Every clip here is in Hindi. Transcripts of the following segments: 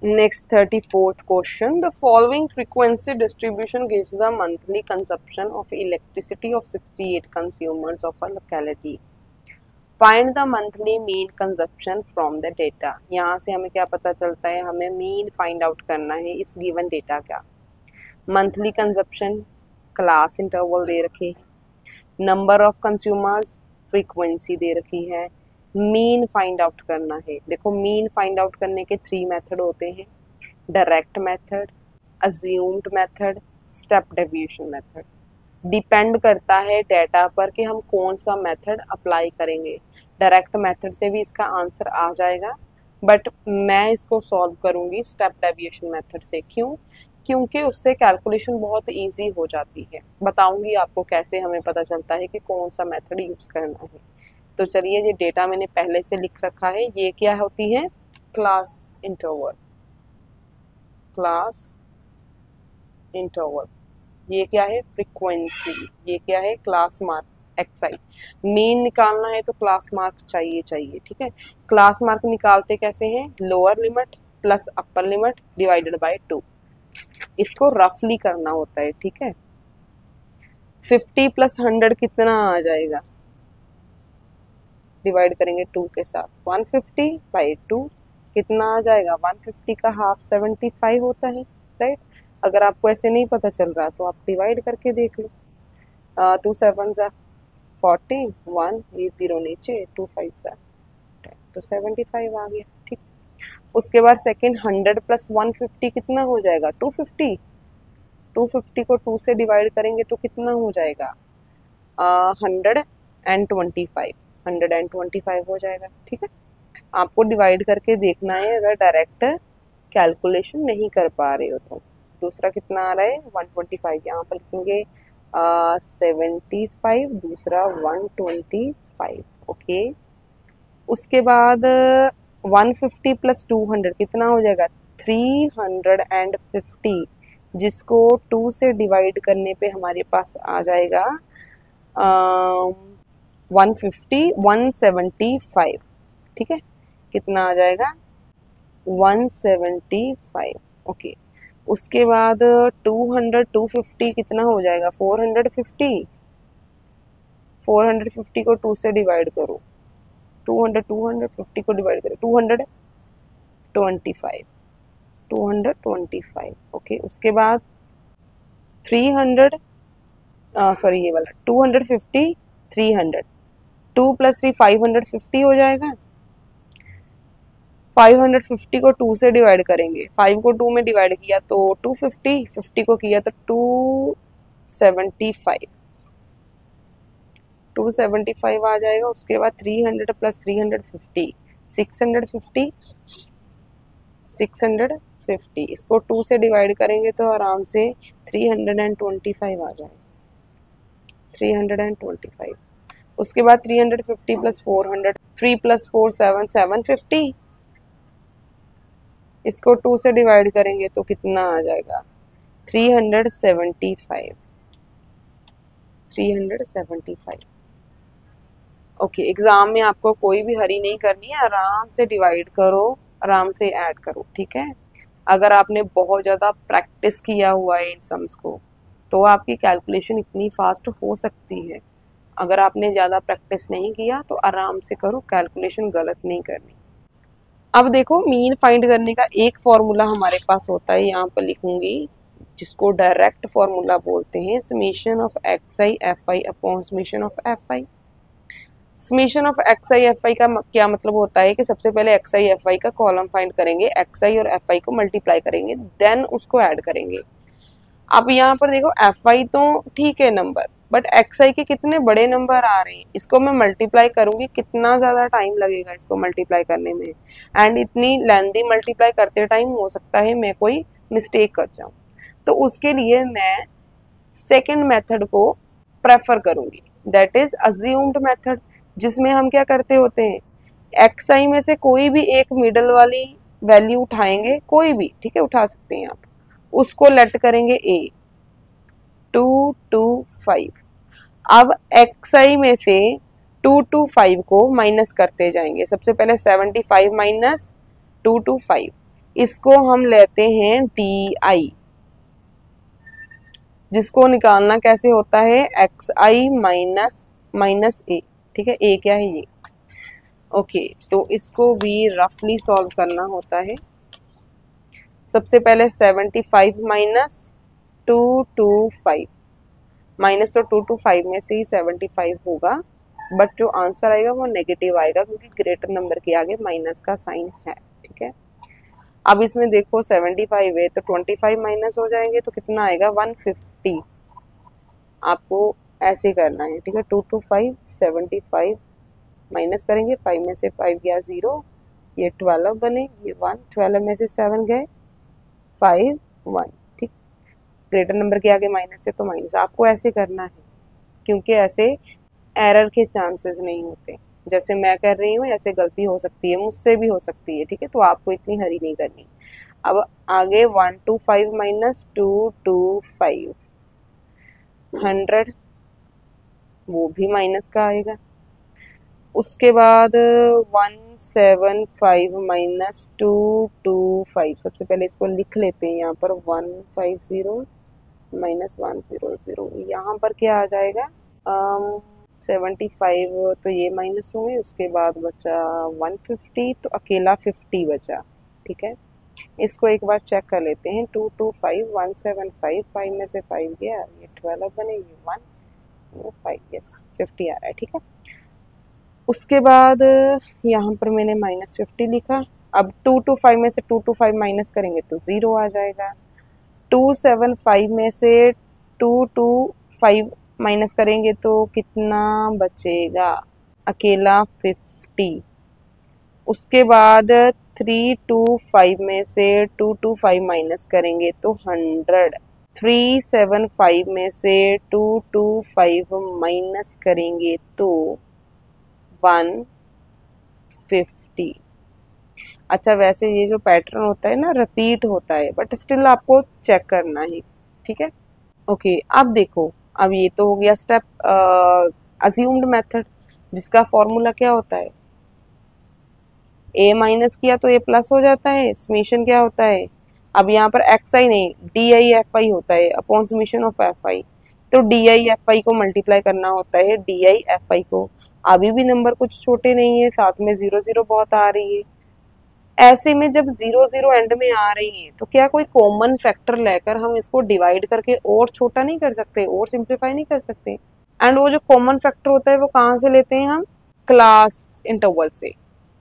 Next 34th question. The following frequency distribution gives the monthly consumption of electricity of 68 consumers of a locality. Find the monthly mean consumption from the data. यहाँ से हमें क्या पता चलता है, हमें मीन फाइंड आउट करना है इस गिवन डेटा का. मंथली कंजप्शन, क्लास इंटरवल दे रखे, नंबर ऑफ कंज्यूमर्स, फ्रीक्वेंसी दे रखी है, मीन फाइंड आउट करना है. देखो मीन फाइंड आउट करने के 3 मेथड होते हैं, direct method, assumed method, step deviation method. Depend करता है डेटा पर कि हम कौन सा मेथड अप्लाई करेंगे. डायरेक्ट मेथड से भी इसका आंसर आ जाएगा, बट मैं इसको सॉल्व करूंगी स्टेप डेविएशन मेथड से. क्यों? क्योंकि उससे कैलकुलेशन बहुत इजी हो जाती है. बताऊंगी आपको कैसे हमें पता चलता है कि कौन सा मेथड यूज़ करना है. तो चलिए, ये डेटा मैंने पहले से लिख रखा है. ये क्या होती है? Class interval. Class interval. ये क्या है? फ्रीक्वेंसी. ये क्या है? Class mark XI. मीन निकालना है तो क्लास मार्क चाहिए. ठीक है. क्लास मार्क निकालते कैसे हैं? Lower limit plus upper limit divided by 2. इसको रफली करना होता है. ठीक है. 50 प्लस 100 कितना आ जाएगा? डिवाइड करेंगे 2 के साथ. 150 बाई 2 कितना आ जाएगा? 150 का हाफ 75 होता है. राइट. अगर आपको ऐसे नहीं पता चल रहा तो आप डिवाइड करके देख लो. 2 7 जा 40, 1 ये 0 नीचे, 2 5 जा 10, तो 75 आ गया. ठीक. उसके बाद सेकेंड 100 प्लस 150 कितना हो जाएगा? 250. 250 को 2 से डिवाइड करेंगे तो कितना हो जाएगा? 125. 125 हो जाएगा. ठीक है. आपको डिवाइड करके देखना है अगर डायरेक्ट कैलकुलेशन नहीं कर पा रहे हो तो. दूसरा कितना आ रहा है? 125. यहाँ पर लिखेंगे 75, दूसरा 125. ओके. उसके बाद 150 प्लस 200 कितना हो जाएगा? 350, जिसको 2 से डिवाइड करने पे हमारे पास आ जाएगा 175. ठीक है. कितना आ जाएगा? 175. ओके. उसके बाद 200 250 कितना हो जाएगा? 450. 450 को 2 से डिवाइड करो. 250 को डिवाइड करो. 225. 225. ओके. उसके बाद 300 सॉरी ये वाला 250 300. 2 प्लस 3 550 हो जाएगा. 550 को 2 से डिवाइड करेंगे. 5 को 2 में डिवाइड किया तो 250, 50 को किया तो 275. 275 आ जाएगा. उसके बाद 300 प्लस 350 650. 650 इसको 2 से डिवाइड करेंगे तो आराम से 325 आ जाएगा. 325. उसके बाद 350 प्लस 400, 3 प्लस 4 7 750. इसको 2 से डिवाइड करेंगे तो कितना आ जाएगा? 375. 375. ओके. एग्जाम में आपको कोई भी हरी नहीं करनी है. आराम से डिवाइड करो, आराम से ऐड करो. ठीक है. अगर आपने बहुत ज़्यादा प्रैक्टिस किया हुआ है इन सम्स को तो आपकी कैलकुलेशन इतनी फास्ट हो सकती है. अगर आपने ज़्यादा प्रैक्टिस नहीं किया तो आराम से करो, कैलकुलेशन गलत नहीं करनी. अब देखो, मीन फाइंड करने का एक फॉर्मूला हमारे पास होता है, यहाँ पर लिखूंगी, जिसको डायरेक्ट फॉर्मूला बोलते हैं. Summation of x I F I upon summation of F I. Summation of x I F आई का क्या मतलब होता है कि सबसे पहले एक्स आई एफ आई का कॉलम फाइंड करेंगे, एक्स आई और एफ आई को मल्टीप्लाई करेंगे, देन उसको ऐड करेंगे. अब यहाँ पर देखो, एफ आई तो ठीक है नंबर, बट एक्स आई के कितने बड़े नंबर आ रहे हैं. इसको मैं मल्टीप्लाई करूंगी, कितना ज़्यादा टाइम लगेगा इसको मल्टीप्लाई करने में. एंड इतनी लेंथी मल्टीप्लाई करते टाइम हो सकता है मैं कोई मिस्टेक कर जाऊं. तो उसके लिए मैं सेकंड मेथड को प्रेफर करूंगी, दैट इज अज्यूम्ड मेथड, जिसमें हम क्या करते होते हैं, एक्स आई में से कोई भी एक मिडल वाली वैल्यू उठाएंगे, कोई भी. ठीक है, उठा सकते हैं आप. उसको लेट करेंगे ए 225. अब एक्स आई में से 225 को माइनस करते जाएंगे. सबसे पहले 75 माइनस 225. इसको हम लेते हैं DI, जिसको निकालना कैसे होता है, XI माइनस A। ठीक है, A क्या है, ये। ओके, तो इसको भी रफली सॉल्व करना होता है। सबसे पहले 75 माइनस 225, माइनस तो 225 में से ही 75 होगा, बट जो आंसर आएगा वो नेगेटिव आएगा क्योंकि ग्रेटर नंबर के आगे माइनस का साइन है। ठीक है, अब इसमें देखो 75 है तो 25 माइनस हो जाएंगे तो कितना आएगा, 150। आपको ऐसे करना है। ठीक है, 225 75 माइनस करेंगे, 5 में से 5 गया 0, ये 12 बने, ये 1, 12 में से 7 गए 5 1। ठीक, ग्रेटर नंबर के आगे माइनस है तो माइनस। आपको ऐसे करना है क्योंकि ऐसे एरर के चांसेस नहीं होते। जैसे मैं कर रही हूँ ऐसे गलती हो सकती है, मुझसे भी हो सकती है। ठीक है, तो आपको इतनी हरी नहीं करनी। अब आगे 125 माइनस 225 100, वो भी माइनस का आएगा। उसके बाद 175 माइनस 225, सबसे पहले इसको लिख लेते हैं यहाँ पर, 150 माइनस 100, यहाँ पर क्या आ जाएगा, 75 तो ये माइनस होंगे, उसके बाद बचा 150, तो अकेला 50 बचा। ठीक है, इसको एक बार चेक कर लेते हैं, 225 175, 5 में से 5 गया, ये 12 बने, ये 1 5, यस 50 आ रहा है। ठीक है, उसके बाद यहाँ पर मैंने माइनस 50 लिखा। अब 225 में से 225 माइनस करेंगे तो 0 आ जाएगा। 275 में से 225 माइनस करेंगे तो कितना बचेगा, अकेला 50। उसके बाद 325 में से 225 माइनस करेंगे तो 100। 375 में से 225 माइनस करेंगे तो 150। अच्छा, वैसे ये जो पैटर्न होता है ना, रिपीट होता है, बट स्टिल आपको चेक करना है। ठीक है, ओके, अब देखो, अब ये तो हो गया स्टेप अज्यूम्ड मेथड, जिसका फॉर्मूला क्या होता है, a माइनस किया तो a प्लस हो जाता है। समेशन क्या होता है, अब यहाँ पर xi नहीं DI/FI होता है अपॉन समेशन ऑफ fi, तो DI/FI को मल्टीप्लाई करना होता है DI/FI को। अभी भी नंबर कुछ छोटे नहीं है, साथ में 0 0 बहुत आ रही है। ऐसे में जब 0 0 एंड में आ रही है तो क्या कोई कॉमन फैक्टर लेकर हम इसको डिवाइड करके और छोटा नहीं कर सकते, और सिंप्लीफाई नहीं कर सकते। एंड वो जो कॉमन फैक्टर होता है वो कहाँ से लेते हैं हम, क्लास इंटरवल से।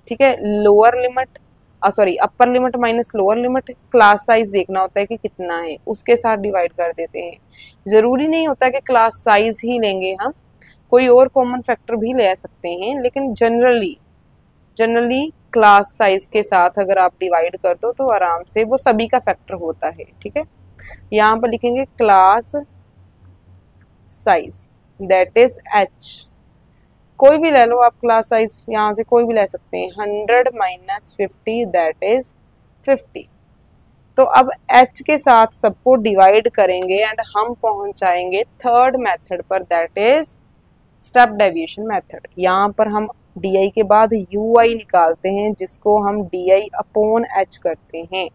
ठीक है, lower limit sorry upper limit minus lower limit, class size देखना होता है कि कितना है, उसके साथ डिवाइड कर देते हैं। जरूरी नहीं होता कि क्लास साइज ही लेंगे हम, कोई और कॉमन फैक्टर भी ले सकते हैं, लेकिन जनरली क्लास साइज के साथ अगर आप डिवाइड कर दो तो आराम से वो सभी का फैक्टर होता है। ठीक है, यहाँ पर लिखेंगे class size that is h, कोई भी ले लो आप क्लास साइज, यहाँ से कोई भी ले सकते हैं। 100 माइनस 50 दैट इज 50। तो अब h के साथ सबको डिवाइड करेंगे एंड हम पहुंच जाएंगे थर्ड मेथड पर, that is step deviation method. यहाँ पर हम डी के बाद ui निकालते हैं, जिसको हम di अपॉन h करते हैं।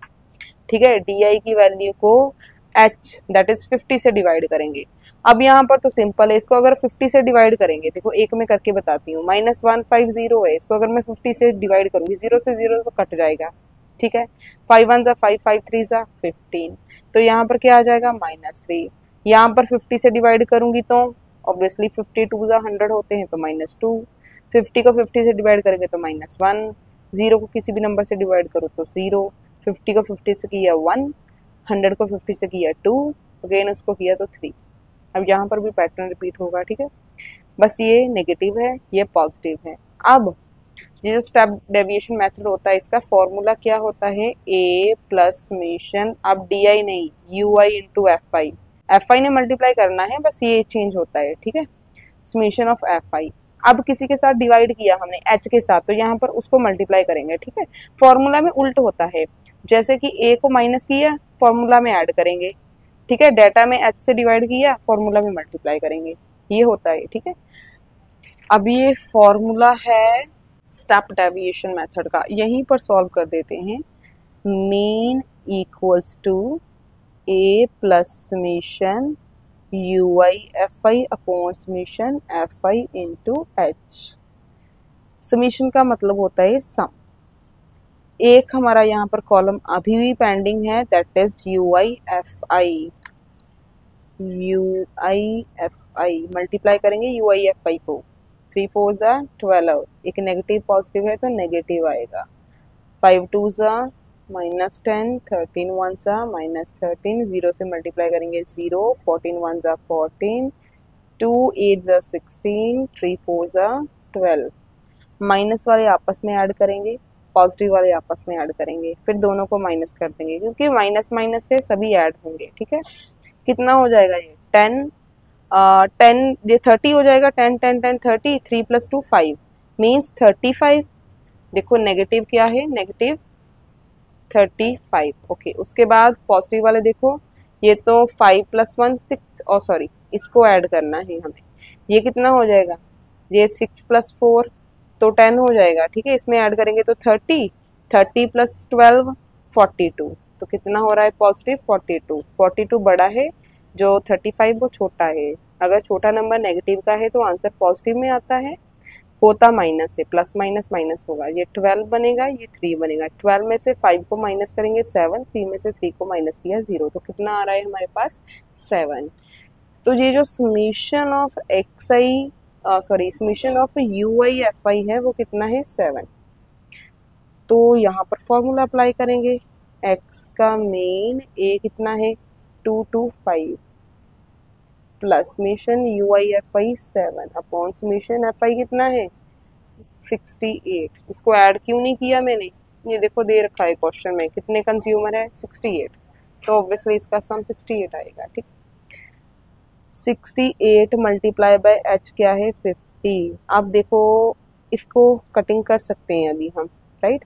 ठीक है, di की वैल्यू को h दैट इज 50 से डिवाइड करेंगे। अब यहाँ पर तो सिंपल है, इसको अगर 50 से डिवाइड करेंगे, देखो एक में करके बताती हूँ, -150 है, इसको अगर मैं 50 से डिवाइड करूंगी 0 से 0 तो कट जाएगा। ठीक है, 5 1 जा 5, 5 3 जा 15, तो यहाँ पर क्या आ जाएगा -3। यहाँ पर 50 से डिवाइड करूंगी तो ऑब्वियसली 50 2 जा 100 होते हैं तो -2, 50 को 50 से डिवाइड करेंगे तो -1, 0 को किसी भी नंबर से डिवाइड करो तो 0, 50 को 50 से किया 1, 100 को 50 से किया 2, अगेन उसको किया तो 3। अब यहाँ पर भी पैटर्न रिपीट होगा। ठीक है, बस ये नेगेटिव है, ये पॉजिटिव है। अब ये जो स्टेप डेविएशन मेथड होता है, इसका फॉर्मूला क्या होता है, a प्लस समेशन, अब di नहीं ui इंटू fi ने मल्टीप्लाई करना है, बस ये चेंज होता है। ठीक है, समेशन ऑफ fi। अब किसी के साथ डिवाइड किया हमने h के साथ, तो यहाँ पर उसको मल्टीप्लाई करेंगे। ठीक है, फॉर्मूला में उल्ट होता है, जैसे कि a को माइनस किया फॉर्मूला में ऐड करेंगे। ठीक है, डेटा में h से डिवाइड किया फॉर्मूला में मल्टीप्लाई करेंगे, ये होता है। ठीक है, अब ये फॉर्मूला है स्टेप डेविएशन मेथड का, यहीं पर सॉल्व कर देते हैं। Mean equals to A plus summation U I F I upon summation F I into H. Summation का मतलब होता है सम। एक हमारा यहाँ पर कॉलम अभी भी पेंडिंग है, that is you I F I. You I F I multiply करेंगे यू आई एफ आई को, 3 4 ज़ा 12, एक नेगेटिव पॉजिटिव है तो नेगेटिव आएगा, 5 2 ज़ा -10, 13 1 ज़ा -13, 0 से मल्टीप्लाई करेंगे 0, 14 1 ज़ा 14, 2 8 ज़ा 16, 3 4 ज़ा 12। माइनस वाले आपस में ऐड करेंगे, पॉजिटिव वाले आपस में ऐड करेंगे, फिर दोनों को माइनस कर देंगे क्योंकि माइनस माइनस से सभी ऐड होंगे। ठीक है, कितना हो जाएगा ये 10 10, ये 30 हो जाएगा, 10 10 10 30, 3 + 2 5 मीन्स 35। देखो नेगेटिव क्या है, नेगेटिव 35। ओके, उसके बाद पॉजिटिव वाले देखो, ये तो 5 + 1 6, और सॉरी इसको ऐड करना है हमें, ये कितना हो जाएगा, ये 6 + 4 तो 10 हो जाएगा। ठीक है, इसमें ऐड करेंगे तो 30, 30 + 12 42, तो कितना हो रहा है पॉजिटिव 42। 42 बड़ा है, जो 35 वो छोटा है। अगर छोटा नंबर नेगेटिव का है तो आंसर पॉजिटिव में आता है, होता माइनस है, प्लस माइनस माइनस होगा, ये 12 बनेगा, ये 3 बनेगा। 12 में से 5 को माइनस करेंगे 7, 3 में से 3 को माइनस किया 0, तो कितना आ रहा है हमारे पास 7। तो ये जो summation of x I sorry summation of you I F आई है वो कितना है 7। तो यहाँ पर फॉर्मूला अप्लाई करेंगे, x का मेन a कितना है 2 2 5 plus summation U I F I 7 upon summation F आई कितना है 68। इसको ऐड क्यों नहीं किया मैंने, ये देखो दे रखा है क्वेश्चन में, कितने कंज्यूमर है 68, तो ऑब्वियसली इसका सम 68 आएगा। ठीक, 68 मल्टीप्लाई बाय h क्या है 50। अब देखो इसको कटिंग कर सकते हैं अभी हम, राइट,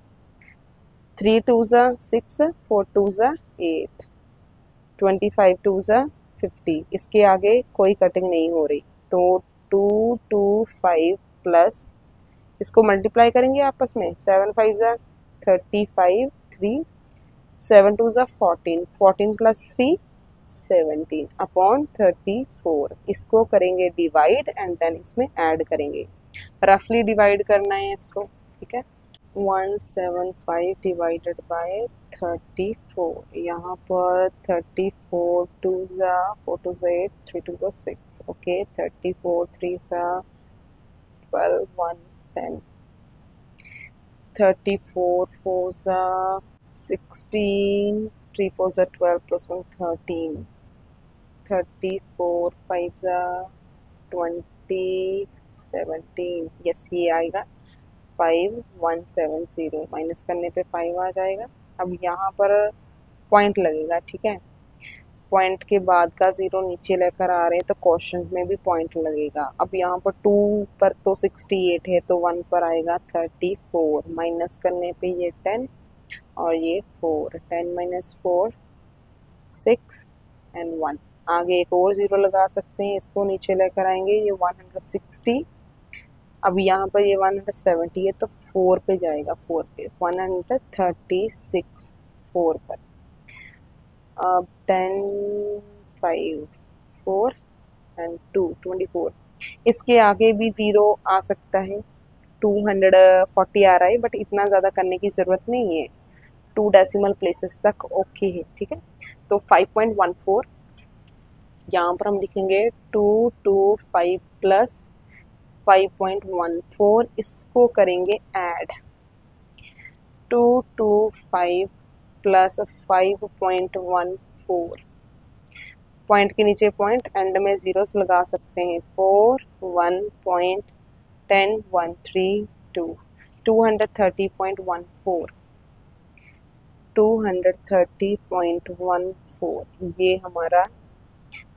3 2 ज़ा 6, 4 2 ज़ा 8, 25 2 ज़ा 50, इसके आगे कोई कटिंग नहीं हो रही, तो 2 2 5 प्लस इसको मल्टीप्लाई करेंगे आपस में, 7 5 ज़ा 35, 3 7 2 ज़ा 14, 14 + 3 17 अपॉन 34। इसको करेंगे डिवाइड एंड देन इसमें ऐड करेंगे, रफली डिवाइड करना है इसको। ठीक है, 175 डिवाइडेड बाय 34, यहाँ पर 34 2 ज़ा 4 2 ज़ा 8, 3 2 ज़ा 6, ओके 34 3 ज़ा 12 1 10, 34 4 ज़ा 16, 3 4 ज़ा 12 + 1 13, 34 5 ज़ा 20 17, यस ये आएगा 5170, माइनस करने पे 5 आ जाएगा। अब यहाँ पर पॉइंट लगेगा, ठीक है, पॉइंट के बाद का 0 नीचे लेकर आ रहे हैं तो क्वेश्चन में भी पॉइंट लगेगा। अब यहाँ पर 2 पर तो 68 है तो 1 पर आएगा 34, माइनस करने पे ये 10 और ये 4, 10 - 4 6 एंड 1, आगे एक और 0 लगा सकते हैं, इसको नीचे लेकर आएंगे, ये 160। अब यहाँ पर ये 170 है तो 4 पे जाएगा, 4 पे 136 4 पर। अब 10 5 4 एंड 2 24, इसके आगे भी 0 आ सकता है, 240 आ रहा है बट इतना ज़्यादा करने की ज़रूरत नहीं है, 2 डेसिमल प्लेसेस तक ओके है। ठीक है, तो 5.14 यहाँ पर हम लिखेंगे 225 प्लस 5.14, इसको करेंगे ऐड, 225 प्लस 5.14, पॉइंट के नीचे पॉइंट, एंड में जीरोस लगा सकते हैं, 4 1 10 1 3 2, 230.14, 230.14 ये हमारा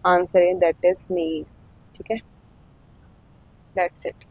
आंसर है, दैट इज मी। ठीक है, दैट्स इट।